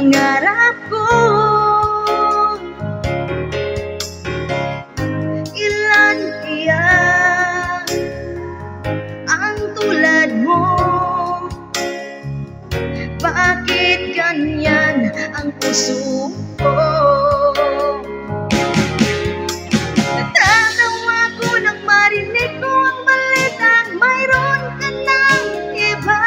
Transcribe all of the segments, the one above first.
pangarap ko. Ilan kaya ang tulad mo? Bakit ganyan ang puso ko? Natatawa ko nang marinig ko ang balitang mayroon ka ng iba.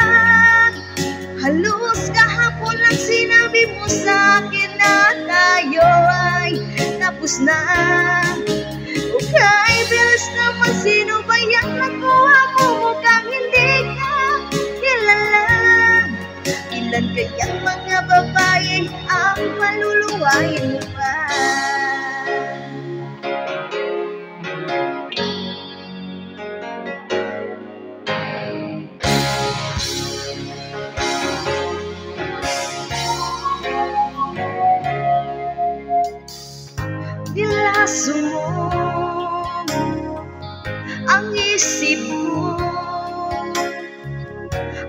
Halos kahapon lang sinabi mo sa'kin na tayo ay tapos na. Okay, bilis naman, sino ba yung nakuha mo? Mukhang hindi ka kilala. Ilan kayang mga babae ang maluluwain mo pa? Nilaso mo ang isip ko,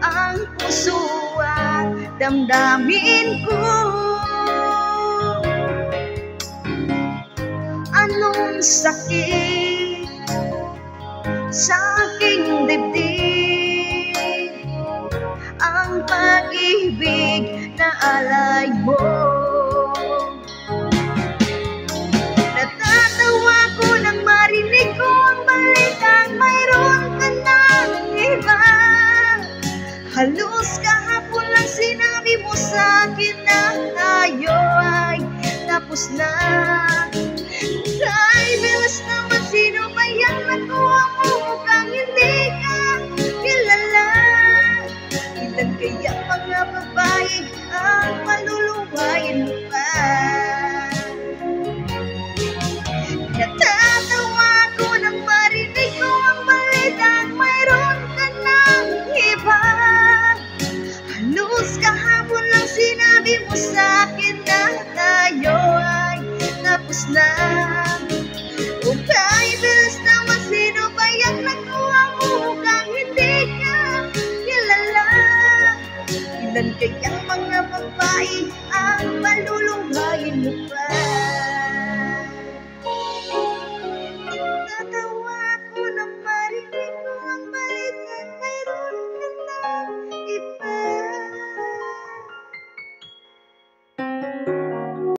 ang puso at damdamin ko. Anong sakit sa aking dibdib, ang pag-ibig na alay mo. Natatawa ko nang marinig ko ang balitang mayroon ka ng iba. Halos kahapon lang sinabi mo sa'kin na tayo ay tapos na. Ay, bilis naman, sino ba yung nakuha mo? Mukhang hindi ka kilala. Ilan kaya mga babae ang maluluwain mo pa? Natatawa ko nang marinig ko ang balitang mayroon ka ng iba. Halos kahapon lang sinabi mo sa'kin na tayo ay tapos na.